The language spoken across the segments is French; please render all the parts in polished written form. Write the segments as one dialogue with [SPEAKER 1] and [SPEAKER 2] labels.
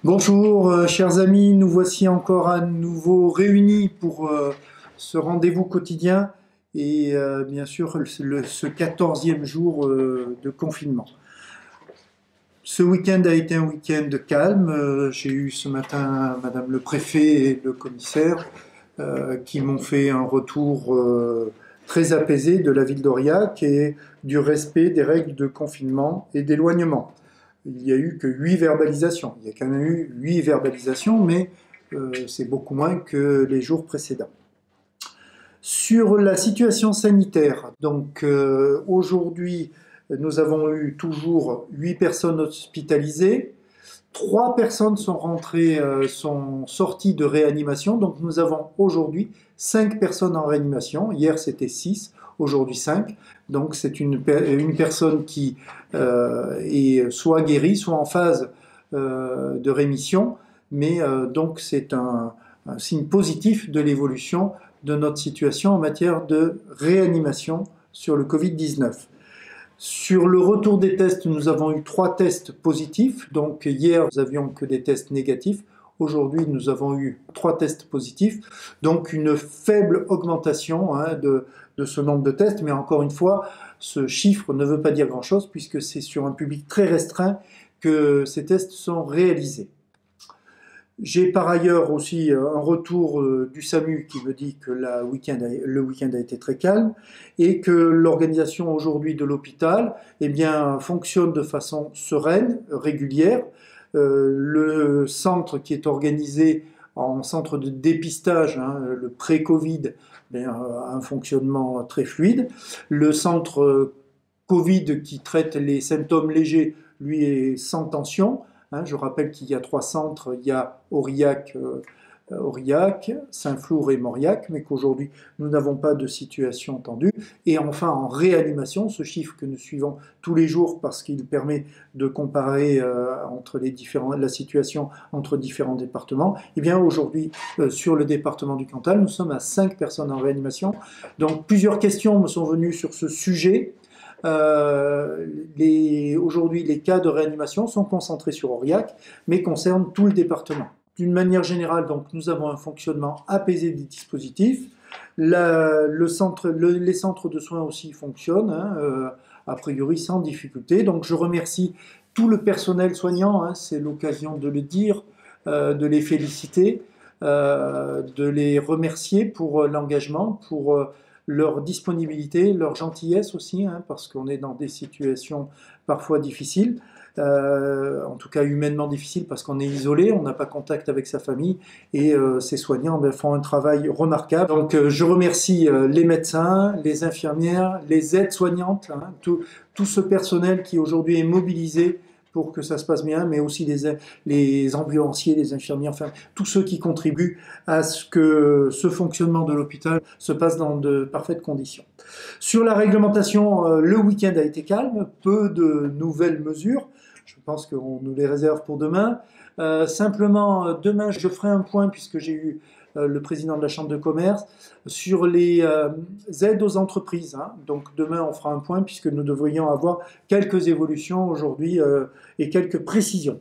[SPEAKER 1] Bonjour, chers amis, nous voici encore à nouveau réunis pour ce rendez-vous quotidien et bien sûr ce 14e jour de confinement. Ce week-end a été un week-end calme. J'ai eu ce matin Madame le préfet et le commissaire qui m'ont fait un retour très apaisé de la ville d'Aurillac et du respect des règles de confinement et d'éloignement. Il n'y a eu que 8 verbalisations. Il y a quand même eu 8 verbalisations, mais c'est beaucoup moins que les jours précédents. Sur la situation sanitaire, donc aujourd'hui, nous avons eu toujours 8 personnes hospitalisées. 3 personnes sont sorties de réanimation, donc nous avons aujourd'hui 5 personnes en réanimation. Hier c'était 6, aujourd'hui 5. Donc c'est une personne qui est soit guérie, soit en phase de rémission, mais donc c'est un signe positif de l'évolution de notre situation en matière de réanimation sur le Covid-19. Sur le retour des tests, nous avons eu 3 tests positifs. Donc hier, nous n'avions que des tests négatifs. Aujourd'hui, nous avons eu 3 tests positifs. Donc une faible augmentation de ce nombre de tests. Mais encore une fois, ce chiffre ne veut pas dire grand-chose puisque c'est sur un public très restreint que ces tests sont réalisés. J'ai par ailleurs aussi un retour du SAMU qui me dit que le week-end a été très calme et que l'organisation aujourd'hui de l'hôpital fonctionne de façon sereine, régulière. Le centre qui est organisé en centre de dépistage, le pré-Covid, a un fonctionnement très fluide. Le centre Covid qui traite les symptômes légers, lui, est sans tension. Je rappelle qu'il y a 3 centres, il y a Aurillac, Saint-Flour et Mauriac, mais qu'aujourd'hui nous n'avons pas de situation tendue. Et enfin en réanimation, ce chiffre que nous suivons tous les jours parce qu'il permet de comparer la situation entre différents départements, et bien aujourd'hui sur le département du Cantal, nous sommes à 5 personnes en réanimation. Donc plusieurs questions me sont venues sur ce sujet. Aujourd'hui, les cas de réanimation sont concentrés sur Aurillac, mais concernent tout le département. D'une manière générale, donc, nous avons un fonctionnement apaisé des dispositifs. Les centres de soins aussi fonctionnent, a priori sans difficulté. Donc, je remercie tout le personnel soignant, c'est l'occasion de le dire, de les féliciter, de les remercier pour l'engagement, pour leur disponibilité, leur gentillesse aussi, parce qu'on est dans des situations parfois difficiles, en tout cas humainement difficiles parce qu'on est isolé, on n'a pas contact avec sa famille et ces soignants font un travail remarquable. Donc je remercie les médecins, les infirmières, les aides-soignantes, tout ce personnel qui aujourd'hui est mobilisé pour que ça se passe bien, mais aussi les ambulanciers, les infirmiers, enfin tous ceux qui contribuent à ce que ce fonctionnement de l'hôpital se passe dans de parfaites conditions. Sur la réglementation, le week-end a été calme, peu de nouvelles mesures. Je pense qu'on nous les réserve pour demain. Simplement, demain, je ferai un point puisque j'ai eu le président de la Chambre de commerce sur les aides aux entreprises. Donc demain, on fera un point puisque nous devrions avoir quelques évolutions aujourd'hui et quelques précisions.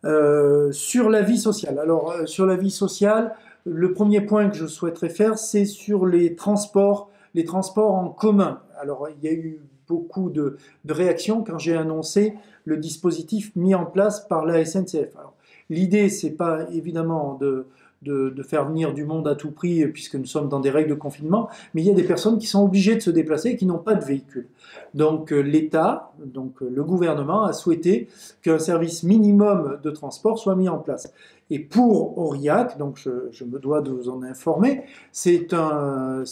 [SPEAKER 1] Sur la vie sociale. Alors, sur la vie sociale, le premier point que je souhaiterais faire, c'est sur les transports en commun. Alors, il y a eu beaucoup de réactions quand j'ai annoncé le dispositif mis en place par la SNCF. Alors, l'idée, c'est pas évidemment de faire venir du monde à tout prix puisque nous sommes dans des règles de confinement, mais il y a des personnes qui sont obligées de se déplacer et qui n'ont pas de véhicule. Donc l'État, le gouvernement a souhaité qu'un service minimum de transport soit mis en place. Et pour Aurillac, donc je me dois de vous en informer, c'est pas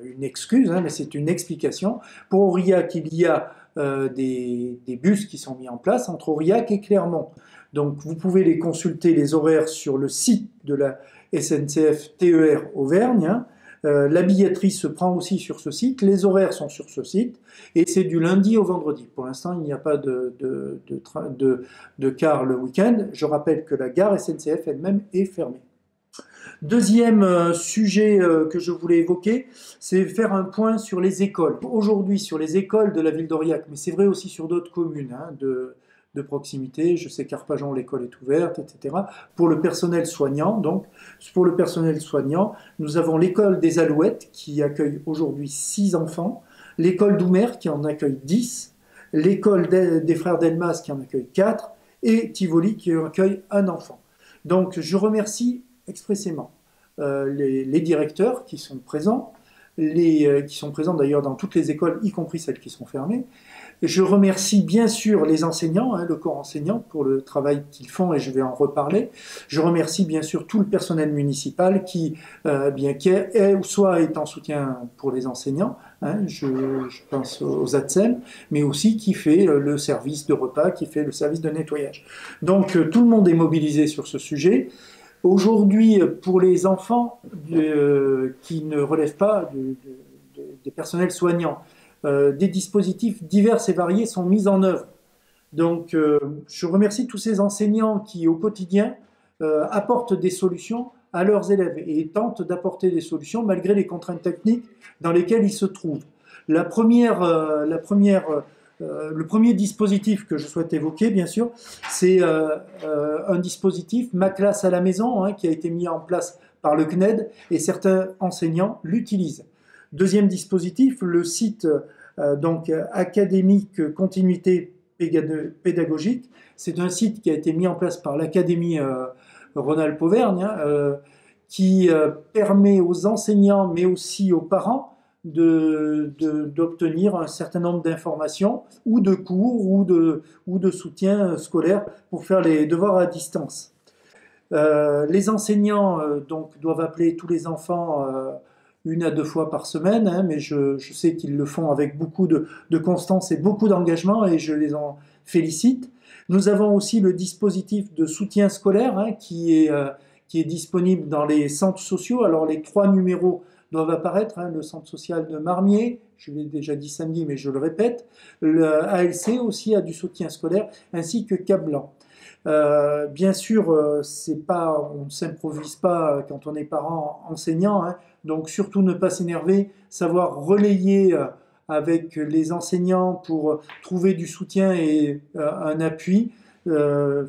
[SPEAKER 1] une excuse, mais c'est une explication. Pour Aurillac, il y a des bus qui sont mis en place entre Aurillac et Clermont. Donc vous pouvez les consulter, les horaires, sur le site de la SNCF TER Auvergne. La billetterie se prend aussi sur ce site, les horaires sont sur ce site, et c'est du lundi au vendredi. Pour l'instant, il n'y a pas de car le week-end. Je rappelle que la gare SNCF elle-même est fermée. Deuxième sujet que je voulais évoquer, c'est faire un point sur les écoles. Aujourd'hui, sur les écoles de la ville d'Aurillac, mais c'est vrai aussi sur d'autres communes de proximité. Je sais qu'Arpajon, l'école est ouverte, etc. Pour le personnel soignant, donc, pour le personnel soignant, nous avons l'école des Alouettes qui accueille aujourd'hui 6 enfants, l'école d'Oumer qui en accueille 10, l'école des frères Delmas qui en accueille 4 et Tivoli qui accueille un enfant. Donc je remercie expressément les directeurs qui sont présents, qui sont présents d'ailleurs dans toutes les écoles, y compris celles qui sont fermées. Je remercie bien sûr les enseignants, le corps enseignant, pour le travail qu'ils font et je vais en reparler. Je remercie bien sûr tout le personnel municipal qui soit est en soutien pour les enseignants, je pense aux ATSEM, mais aussi qui fait le service de repas, qui fait le service de nettoyage. Donc tout le monde est mobilisé sur ce sujet. Aujourd'hui, pour les enfants qui ne relèvent pas des personnels soignants, des dispositifs divers et variés sont mis en œuvre. Donc, je remercie tous ces enseignants qui, au quotidien, apportent des solutions à leurs élèves et tentent d'apporter des solutions malgré les contraintes techniques dans lesquelles ils se trouvent. Le premier dispositif que je souhaite évoquer, bien sûr, c'est un dispositif Ma classe à la maison, qui a été mis en place par le CNED et certains enseignants l'utilisent. Deuxième dispositif, le site académique continuité pédagogique. C'est un site qui a été mis en place par l'Académie Rhône-Alpes-Auvergne, qui permet aux enseignants, mais aussi aux parents, d'obtenir un certain nombre d'informations ou de cours ou de soutien scolaire pour faire les devoirs à distance. Les enseignants donc doivent appeler tous les enfants 1 à 2 fois par semaine, mais je sais qu'ils le font avec beaucoup de constance et beaucoup d'engagement et je les en félicite. Nous avons aussi le dispositif de soutien scolaire qui est disponible dans les centres sociaux. Alors les 3 numéros doivent apparaître, le centre social de Marmier, je l'ai déjà dit samedi mais je le répète, le ALC aussi a du soutien scolaire, ainsi que Cap-Blanc. Bien sûr, on ne s'improvise pas quand on est parent enseignant, donc surtout ne pas s'énerver, savoir relayer avec les enseignants pour trouver du soutien et un appui,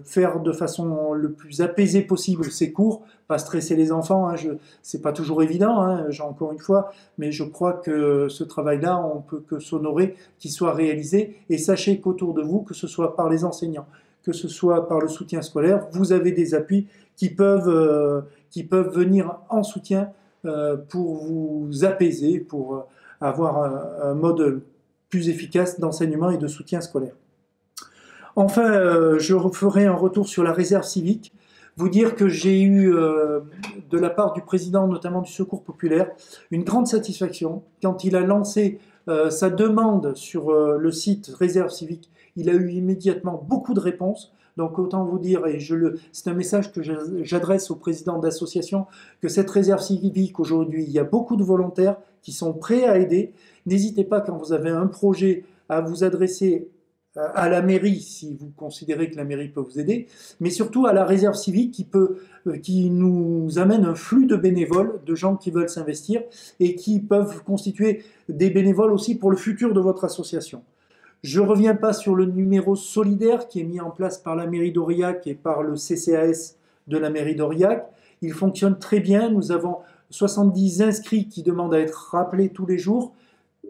[SPEAKER 1] faire de façon le plus apaisée possible ces cours, pas stresser les enfants, c'est pas toujours évident, encore une fois, mais je crois que ce travail-là, on peut que s'honorer qu'il soit réalisé, et sachez qu'autour de vous, que ce soit par les enseignants, que ce soit par le soutien scolaire, vous avez des appuis qui peuvent venir en soutien pour vous apaiser, pour avoir un mode plus efficace d'enseignement et de soutien scolaire. Enfin, je ferai un retour sur la réserve civique, vous dire que j'ai eu, de la part du président, notamment du Secours populaire, une grande satisfaction quand il a lancé sa demande sur le site réserve civique. Il a eu immédiatement beaucoup de réponses. Donc autant vous dire, et c'est un message que j'adresse au président d'association, que cette réserve civique aujourd'hui, il y a beaucoup de volontaires qui sont prêts à aider. N'hésitez pas quand vous avez un projet à vous adresser à la mairie, si vous considérez que la mairie peut vous aider, mais surtout à la réserve civique qui nous amène un flux de bénévoles, de gens qui veulent s'investir et qui peuvent constituer des bénévoles aussi pour le futur de votre association. Je ne reviens pas sur le numéro solidaire qui est mis en place par la mairie d'Aurillac et par le CCAS de la mairie d'Aurillac. Il fonctionne très bien. Nous avons 70 inscrits qui demandent à être rappelés tous les jours.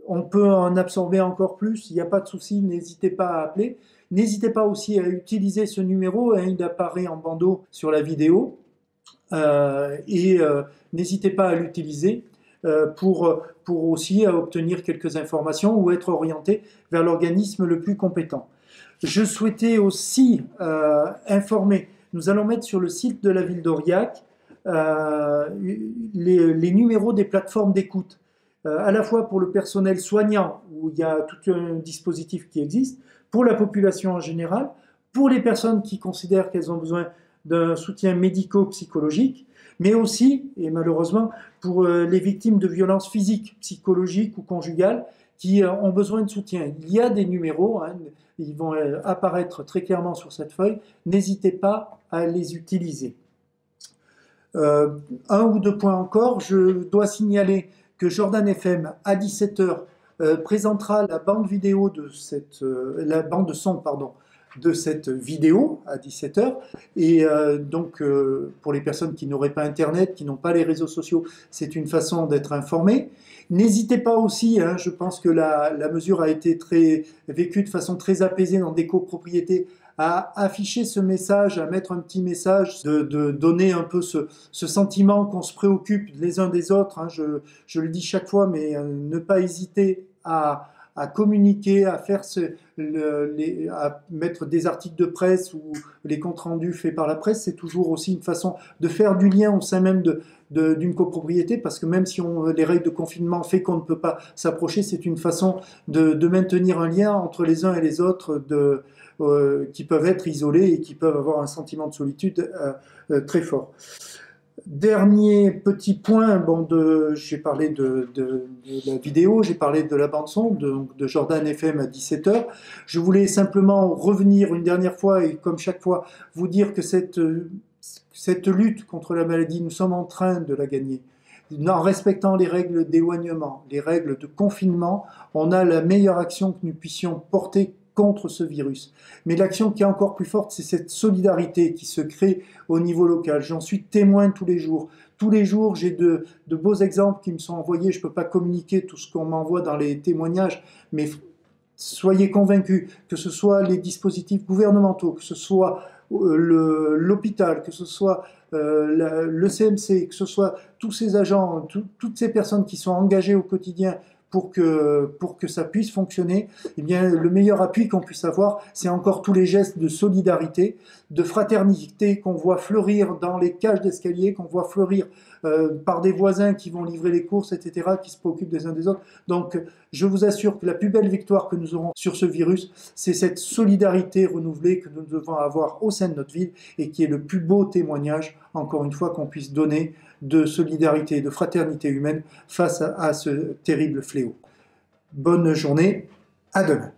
[SPEAKER 1] On peut en absorber encore plus, il n'y a pas de souci, n'hésitez pas à appeler. N'hésitez pas aussi à utiliser ce numéro, il apparaît en bandeau sur la vidéo. N'hésitez pas à l'utiliser pour aussi obtenir quelques informations ou être orienté vers l'organisme le plus compétent. Je souhaitais aussi informer, nous allons mettre sur le site de la ville d'Aurillac les numéros des plateformes d'écoute, à la fois pour le personnel soignant, où il y a tout un dispositif qui existe, pour la population en général, pour les personnes qui considèrent qu'elles ont besoin d'un soutien médico-psychologique, mais aussi, et malheureusement, pour les victimes de violences physiques, psychologiques ou conjugales, qui ont besoin de soutien. Il y a des numéros, ils vont apparaître très clairement sur cette feuille, n'hésitez pas à les utiliser. 1 ou 2 points encore, je dois signaler que Jordan FM, à 17 h, présentera la bande vidéo de la bande de son, de cette vidéo à 17 h. Et donc, pour les personnes qui n'auraient pas Internet, qui n'ont pas les réseaux sociaux, c'est une façon d'être informé. N'hésitez pas aussi, hein, je pense que la mesure a été vécue de façon très apaisée dans des copropriétés, à afficher ce message, à mettre un petit message, de donner un peu ce sentiment qu'on se préoccupe les uns des autres. Hein, je le dis chaque fois, mais ne pas hésiter à communiquer, à mettre des articles de presse ou les comptes rendus faits par la presse. C'est toujours aussi une façon de faire du lien au sein même d'une copropriété, parce que même si les règles de confinement fait qu'on ne peut pas s'approcher, c'est une façon de maintenir un lien entre les uns et les autres, qui peuvent être isolés et qui peuvent avoir un sentiment de solitude très fort. Dernier petit point, bon, j'ai parlé de la vidéo, j'ai parlé de la bande-son, de Jordan FM à 17 h. Je voulais simplement revenir une dernière fois, et comme chaque fois, vous dire que cette lutte contre la maladie, nous sommes en train de la gagner. En respectant les règles d'éloignement, les règles de confinement, on a la meilleure action que nous puissions porter contre ce virus. Mais l'action qui est encore plus forte, c'est cette solidarité qui se crée au niveau local. J'en suis témoin tous les jours. Tous les jours, j'ai de beaux exemples qui me sont envoyés. Je ne peux pas communiquer tout ce qu'on m'envoie dans les témoignages, mais soyez convaincus que ce soit les dispositifs gouvernementaux, que ce soit l'hôpital, que ce soit le CMC, que ce soit tous ces agents, toutes ces personnes qui sont engagées au quotidien pour que ça puisse fonctionner, eh bien, le meilleur appui qu'on puisse avoir, c'est encore tous les gestes de solidarité, de fraternité qu'on voit fleurir dans les cages d'escalier, qu'on voit fleurir par des voisins qui vont livrer les courses, etc., qui se préoccupent des uns des autres. Donc, je vous assure que la plus belle victoire que nous aurons sur ce virus, c'est cette solidarité renouvelée que nous devons avoir au sein de notre ville, et qui est le plus beau témoignage, encore une fois, qu'on puisse donner de solidarité et de fraternité humaine face à ce terrible fléau. Bonne journée, à demain.